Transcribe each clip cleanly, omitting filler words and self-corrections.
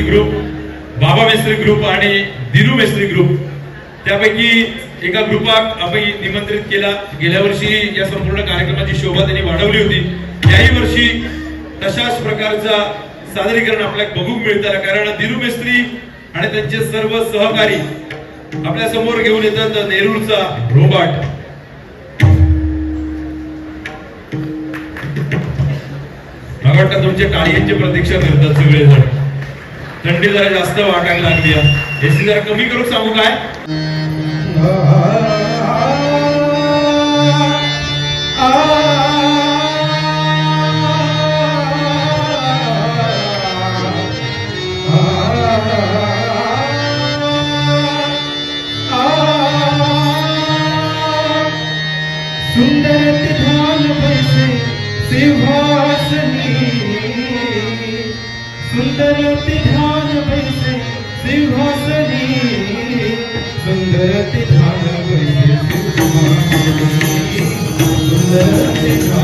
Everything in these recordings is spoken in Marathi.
ग्रुप, बाबा मेस्त्री ग्रुप आणि दिनू मेस्त्री ग्रुप त्यापैकी एका ग्रुपाक आपण निमंत्रित केला। गेल्या वर्षी या संपूर्ण कार्यक्रमाची शोभा त्यांनी वाढवली होती। याही वर्षी तशाच प्रकारचा सादरीकरण आपल्याला बघूक मिळतं, कारण दिनू मेस्त्री आणि त्यांचे सर्व सहकारी आपल्या समोर घेऊन येतात नेरूळचा रोबाट। मला वाटतं तुमच्या टाळ्यांची प्रतीक्षा करतात सगळेजण। थंडी जरा जास्त वाटायला लागली आहे, एसी जरा कमी करून सांगू काय? सुंदर तिथान बैसे सिंहासनी, सुंदर तिथान बैसे सिंहासनी, सुंदर तिथान बैसे सिंहासनी, सुंदर तिथान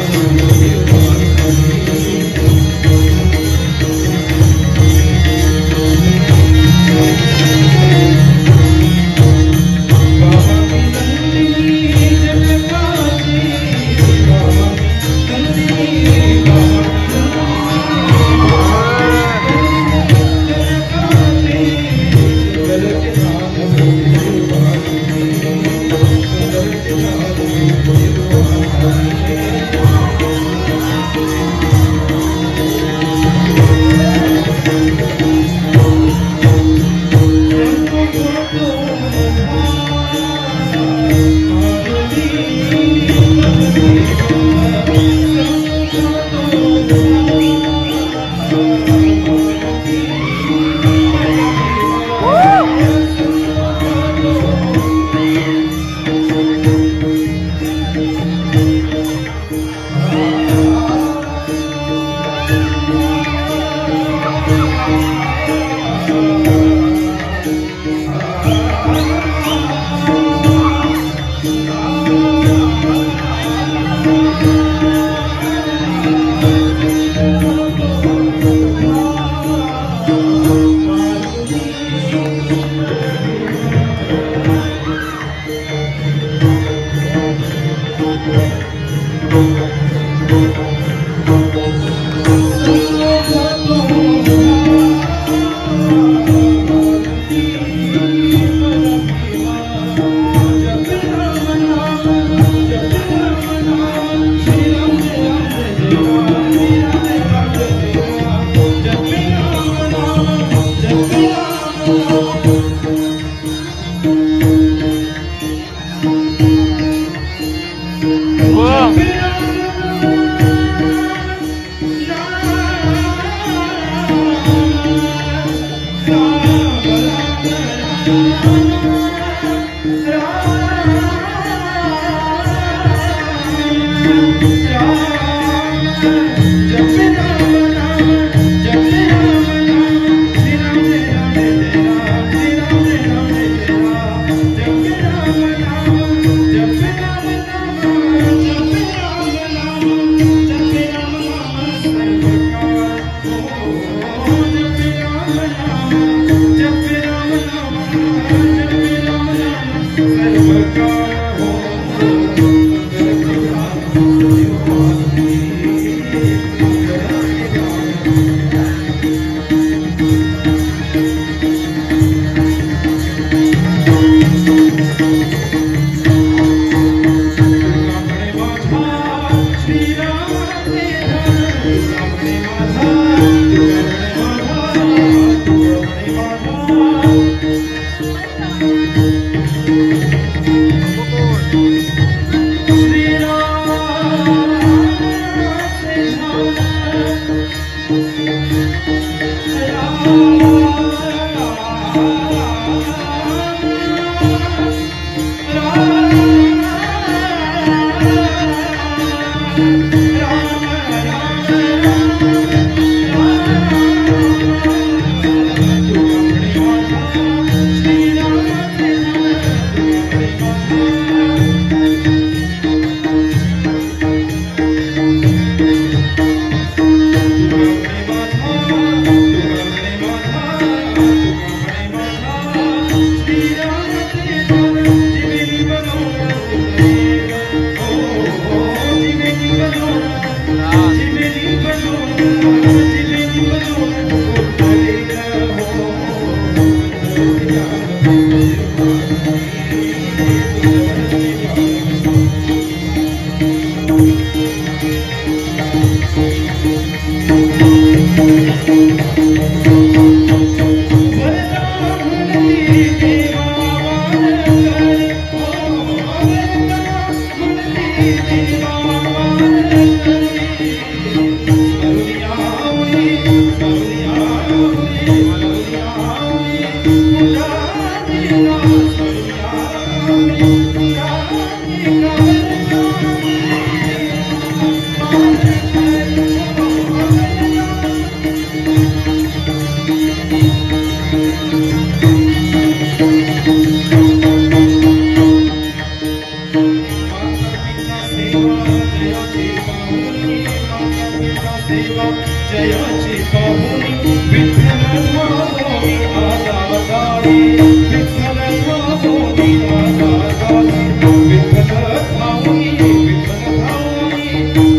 देवा जयाची पाहुणी विठ्ठल धामोनी आजादारी विठ्ठल धामोनी आजादारी विठ्ठल धामोनी विठ्ठल धामोनी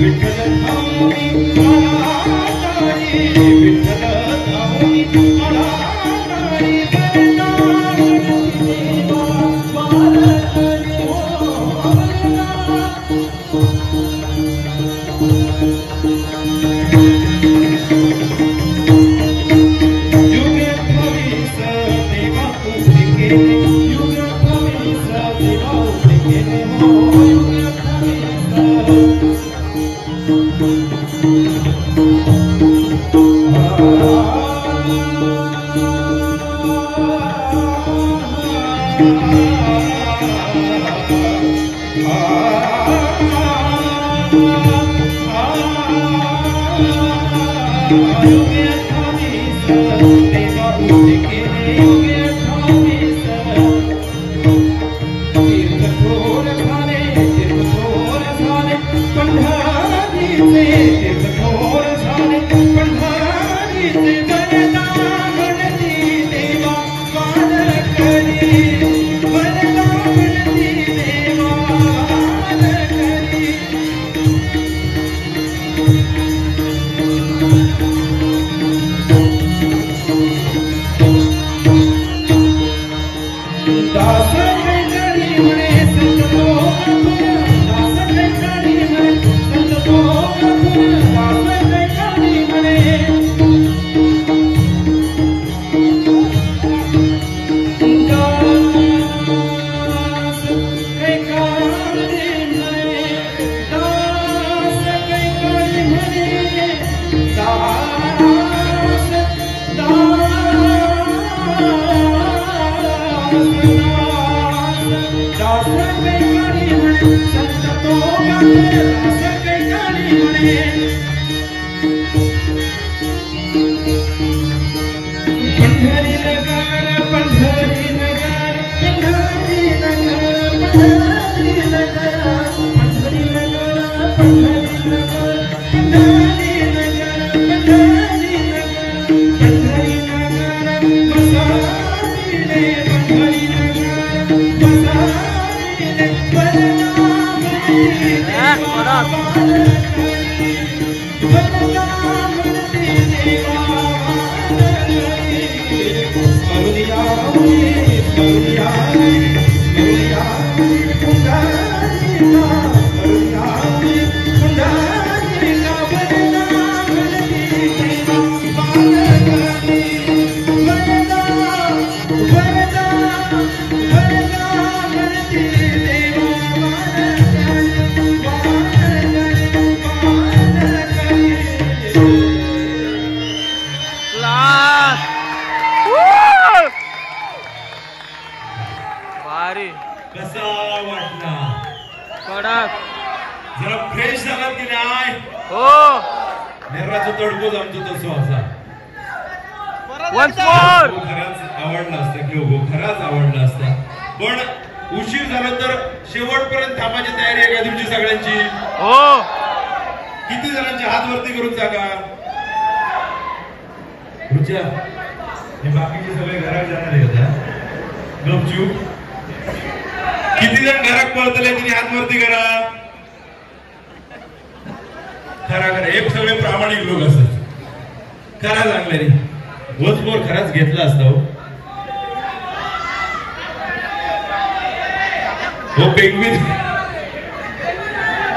विठ्ठल धामोनी आजादारी विठ्ठल धामोनी आजादारी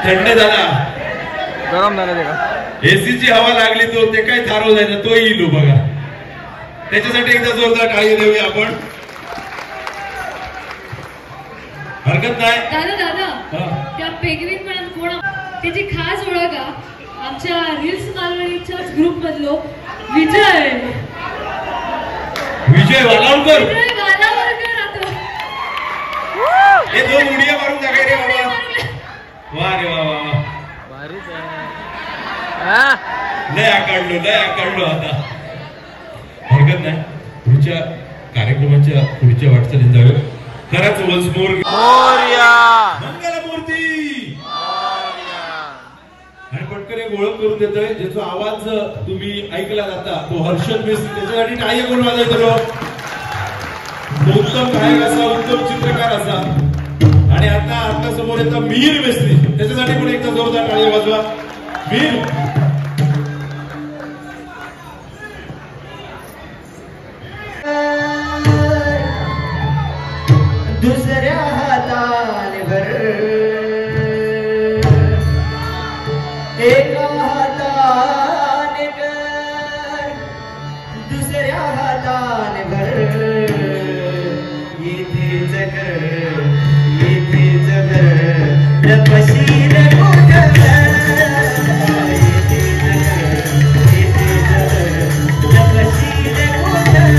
थंड झाला गरम झाला एसीची हवा लागली तो ते काय थारो जायचा तो येईल बघा त्याच्यासाठी एकदा जोरदार टाळी देऊया आपण हरकत नाही दादा दादा त्या पेंग्विन मॅडम कोण त्याची खास ओळख आमच्या रील्स मालवणीच्याच ग्रुप मधलो विजय वालावकर हे दोन उडिया मारून टाकाय रे बाबा वा रे वा भारीच लय आकाडलो आता हरकत नाही पुढच्या कार्यक्रमाच्या पुढच्या वाटचालीत जाऊया खरंच वन्स मोर मोरया मंगलमूर्ती आणि पटकन एक ओळख करून देतोय, ज्याचा आवाज तुम्ही ऐकला जाता तो हर्षद मेस्त्री. त्याच्यासाठी टाळ्या कोण वाजवतो? उत्तम गायक असा, उत्तम चित्रकार असा. आणि आता आपल्या समोर येतात मीर मेस्त्री, त्याच्यासाठी पण एकदा जोरदार टाळ्या वाजवा. मीर दुसऱ्या हाताने भर, एका हाताने कर, दुसऱ्या हाताने भर. येथे जगर, येथे जगर, तपशील कोठर. येथे जगर, येथे जगर, तपशील कोठर.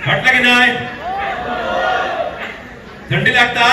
वाटला की नाही? थंडी लागता?